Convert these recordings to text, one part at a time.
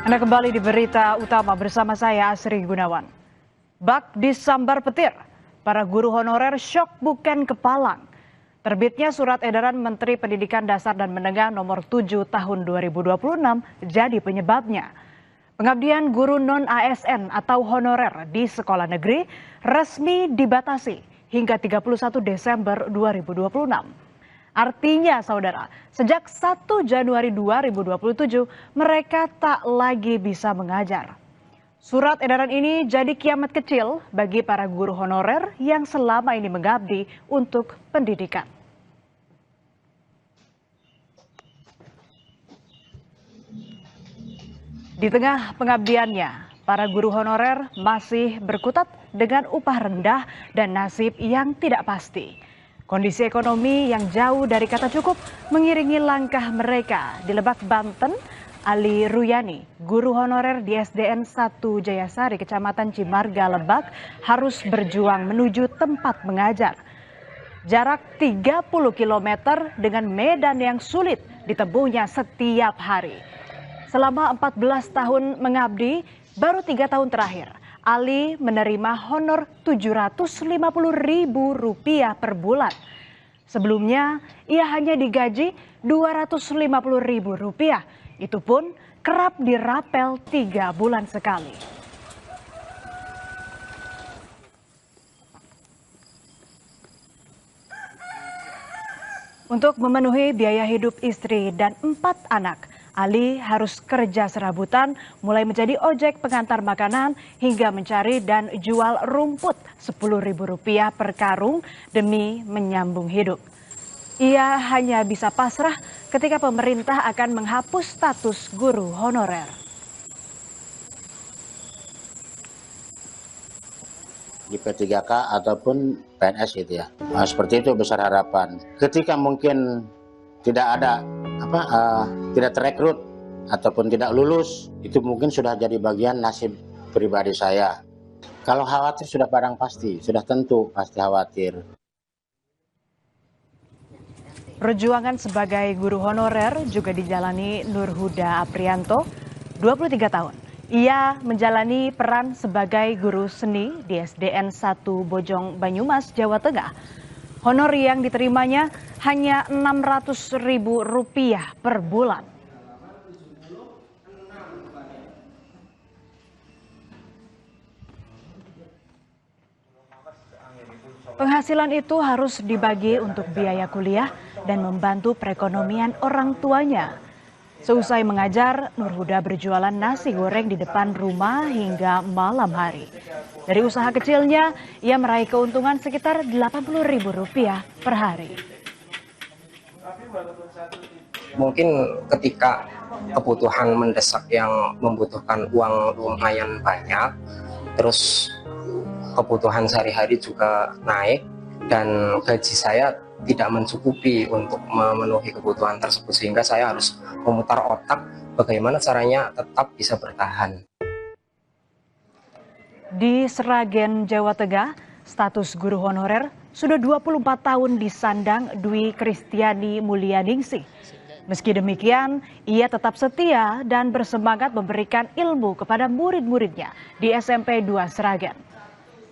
Anda kembali di berita utama bersama saya Asri Gunawan. Bak disambar petir, para guru honorer syok bukan kepalang. Terbitnya surat edaran Menteri Pendidikan Dasar dan Menengah nomor 7 tahun 2026 jadi penyebabnya. Pengabdian guru non-ASN atau honorer di sekolah negeri resmi dibatasi hingga 31 Desember 2026. Artinya saudara, sejak 1 Januari 2027 mereka tak lagi bisa mengajar. Surat edaran ini jadi kiamat kecil bagi para guru honorer yang selama ini mengabdi untuk pendidikan. Di tengah pengabdiannya, para guru honorer masih berkutat dengan upah rendah dan nasib yang tidak pasti. Kondisi ekonomi yang jauh dari kata cukup mengiringi langkah mereka. Di Lebak, Banten, Ali Ruyani, guru honorer di SDN 1 Jayasari, Kecamatan Cimarga, Lebak, harus berjuang menuju tempat mengajar. Jarak 30 km dengan medan yang sulit ditempuhnya setiap hari. Selama 14 tahun mengabdi, baru 3 tahun terakhir, Ali menerima honor Rp750.000 per bulan. Sebelumnya, ia hanya digaji Rp250.000. Itu pun kerap dirapel 3 bulan sekali. Untuk memenuhi biaya hidup istri dan 4 anak, Ali harus kerja serabutan, mulai menjadi ojek pengantar makanan hingga mencari dan jual rumput Rp10.000 per karung demi menyambung hidup. Ia hanya bisa pasrah ketika pemerintah akan menghapus status guru honorer. Di P3K ataupun PNS gitu ya. Nah, seperti itu besar harapan. Ketika mungkin tidak ada tidak terekrut ataupun tidak lulus, itu mungkin sudah jadi bagian nasib pribadi saya. Kalau khawatir sudah barang pasti, sudah tentu pasti khawatir. Perjuangan sebagai guru honorer juga dijalani Nurhuda Aprianto, 23 tahun. Ia menjalani peran sebagai guru seni di SDN 1 Bojong Banyumas, Jawa Tengah. Honor yang diterimanya hanya Rp600.000 per bulan. Penghasilan itu harus dibagi untuk biaya kuliah dan membantu perekonomian orang tuanya. Seusai mengajar, Nurhuda berjualan nasi goreng di depan rumah hingga malam hari. Dari usaha kecilnya, ia meraih keuntungan sekitar Rp80.000 per hari. Mungkin ketika kebutuhan mendesak yang membutuhkan uang lumayan banyak, terus kebutuhan sehari-hari juga naik, dan gaji saya tidak mencukupi untuk memenuhi kebutuhan tersebut, sehingga saya harus memutar otak bagaimana caranya tetap bisa bertahan. Di Sragen, Jawa Tengah, status guru honorer sudah 24 tahun disandang Dwi Kristiani Mulyaningsih. Meski demikian, ia tetap setia dan bersemangat memberikan ilmu kepada murid-muridnya di SMP 2 Sragen.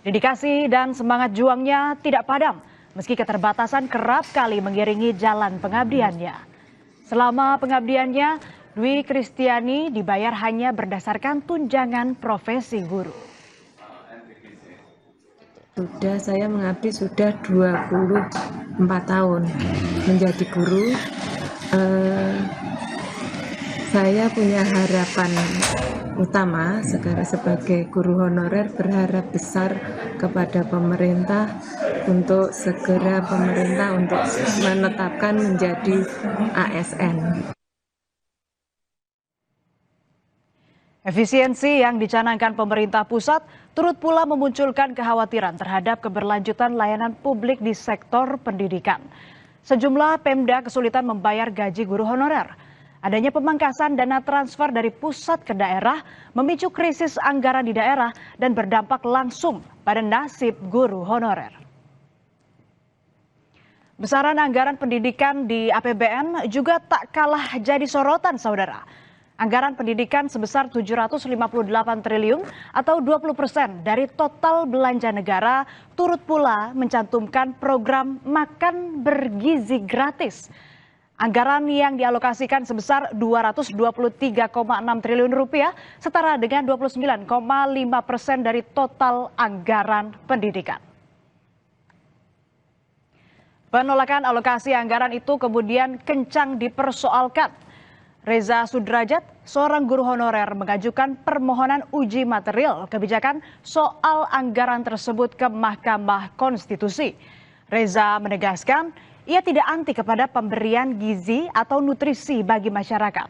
Dedikasi dan semangat juangnya tidak padam, meski keterbatasan kerap kali mengiringi jalan pengabdiannya. Selama pengabdiannya, Dwi Kristiani dibayar hanya berdasarkan tunjangan profesi guru. Saya mengabdi sudah 24 tahun menjadi guru. Saya punya harapan utama sekarang sebagai guru honorer, berharap besar kepada pemerintah untuk segera menetapkan menjadi ASN. Efisiensi yang dicanangkan pemerintah pusat turut pula memunculkan kekhawatiran terhadap keberlanjutan layanan publik di sektor pendidikan. Sejumlah Pemda kesulitan membayar gaji guru honorer. Adanya pemangkasan dana transfer dari pusat ke daerah memicu krisis anggaran di daerah dan berdampak langsung pada nasib guru honorer. Besaran anggaran pendidikan di APBN juga tak kalah jadi sorotan, saudara. anggaran pendidikan sebesar 758 triliun atau 20% dari total belanja negara turut pula mencantumkan program makan bergizi gratis. Anggaran yang dialokasikan sebesar 223,6 triliun rupiah, setara dengan 29,5% dari total anggaran pendidikan. Penolakan alokasi anggaran itu kemudian kencang dipersoalkan. Reza Sudrajat, seorang guru honorer, mengajukan permohonan uji material kebijakan soal anggaran tersebut ke Mahkamah Konstitusi. Reza menegaskan ia tidak anti kepada pemberian gizi atau nutrisi bagi masyarakat.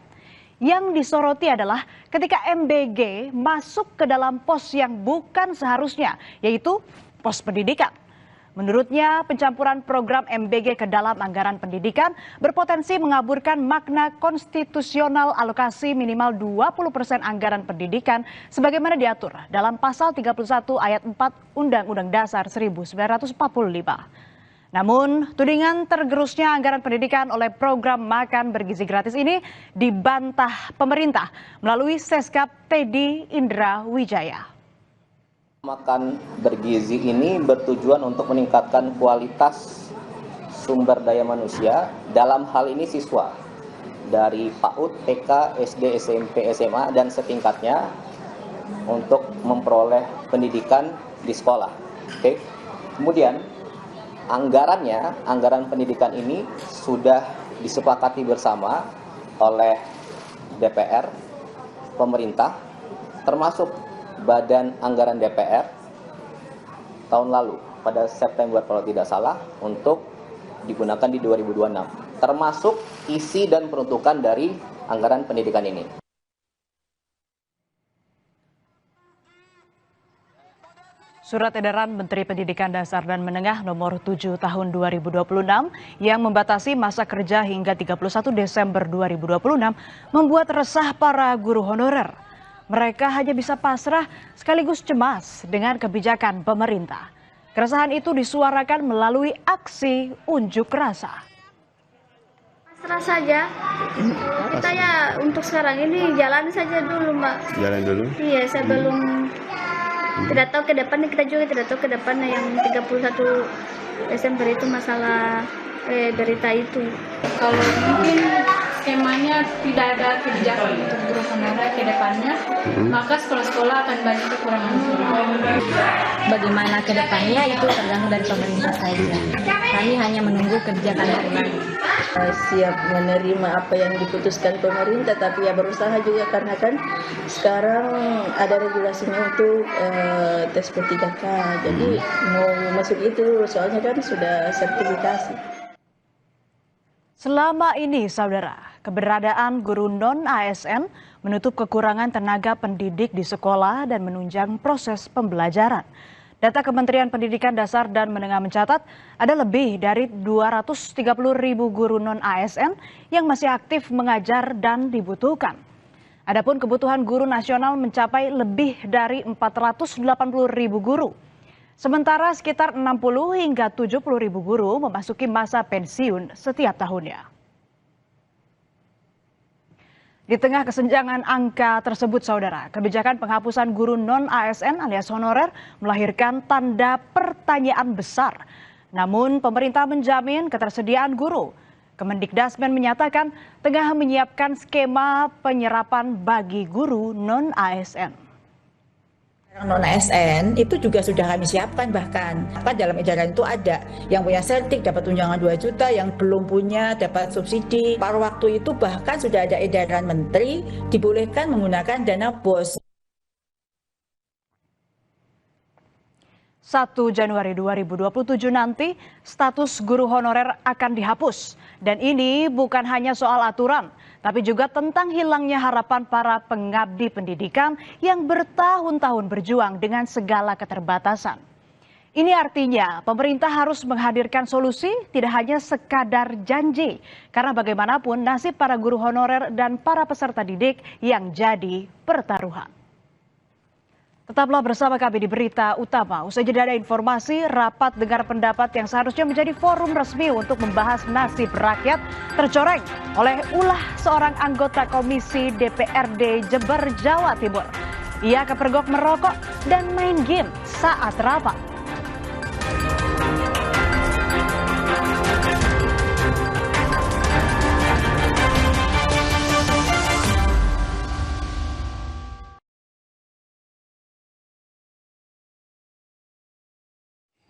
Yang disoroti adalah ketika MBG masuk ke dalam pos yang bukan seharusnya, yaitu pos pendidikan. Menurutnya, pencampuran program MBG ke dalam anggaran pendidikan berpotensi mengaburkan makna konstitusional alokasi minimal 20% anggaran pendidikan sebagaimana diatur dalam pasal 31 ayat 4 Undang-Undang Dasar 1945. Namun, tudingan tergerusnya anggaran pendidikan oleh program makan bergizi gratis ini dibantah pemerintah melalui Seskap Teddy Indra Wijaya. Makan bergizi ini bertujuan untuk meningkatkan kualitas sumber daya manusia, dalam hal ini siswa dari PAUD, TK, SD, SMP, SMA, dan setingkatnya untuk memperoleh pendidikan di sekolah. Oke. Kemudian anggaran pendidikan ini sudah disepakati bersama oleh DPR, pemerintah, termasuk Badan Anggaran DPR tahun lalu pada September kalau tidak salah untuk digunakan di 2026, termasuk isi dan peruntukan dari anggaran pendidikan ini. Surat edaran Menteri Pendidikan Dasar dan Menengah nomor 7 tahun 2026 yang membatasi masa kerja hingga 31 Desember 2026 membuat resah para guru honorer. Mereka hanya bisa pasrah sekaligus cemas dengan kebijakan pemerintah. Keresahan itu disuarakan melalui aksi unjuk rasa. Pasrah saja. Kita ya untuk sekarang ini jalan saja dulu, Mbak. Jalan dulu? Iya, saya belum tidak tahu ke depannya, kita juga tidak tahu ke depannya yang 31 Desember itu masalah berita itu. Kalau mungkin skemanya tidak ada kebijakan untuk guru honorer ke depannya, maka sekolah-sekolah akan banyak kekurangan guru. Bagaimana ke depannya itu tergantung dari pemerintah saja. Kami hanya menunggu kebijakan dari lagi. Siap menerima apa yang diputuskan pemerintah, tapi ya berusaha juga karena kan sekarang ada regulasinya untuk tes P3K. Jadi mau masuk itu soalnya kan sudah sertifikasi. Selama ini, saudara, keberadaan guru non-ASN menutup kekurangan tenaga pendidik di sekolah dan menunjang proses pembelajaran. Data Kementerian Pendidikan Dasar dan Menengah mencatat ada lebih dari 230.000 guru non-ASN yang masih aktif mengajar dan dibutuhkan. Adapun kebutuhan guru nasional mencapai lebih dari 480.000 guru. Sementara sekitar 60 hingga 70.000 guru memasuki masa pensiun setiap tahunnya. Di tengah kesenjangan angka tersebut, saudara, kebijakan penghapusan guru non-ASN alias honorer melahirkan tanda pertanyaan besar. Namun pemerintah menjamin ketersediaan guru. Kemendikdasmen menyatakan tengah menyiapkan skema penyerapan bagi guru non-ASN. Non-ASN itu juga sudah kami siapkan, bahkan dalam edaran itu ada yang punya sertik dapat tunjangan 2 juta, yang belum punya dapat subsidi. Paruh waktu itu bahkan sudah ada edaran menteri dibolehkan menggunakan dana BOS. 1 Januari 2027 nanti status guru honorer akan dihapus. Dan ini bukan hanya soal aturan, tapi juga tentang hilangnya harapan para pengabdi pendidikan yang bertahun-tahun berjuang dengan segala keterbatasan. Ini artinya pemerintah harus menghadirkan solusi, tidak hanya sekadar janji. Karena bagaimanapun nasib para guru honorer dan para peserta didik yang jadi pertaruhan. Tetaplah bersama kami di Berita Utama. Usai jeda ada informasi rapat dengar pendapat yang seharusnya menjadi forum resmi untuk membahas nasib rakyat tercoreng oleh ulah seorang anggota Komisi DPRD Jember, Jawa Timur. Ia kepergok merokok dan main game saat rapat.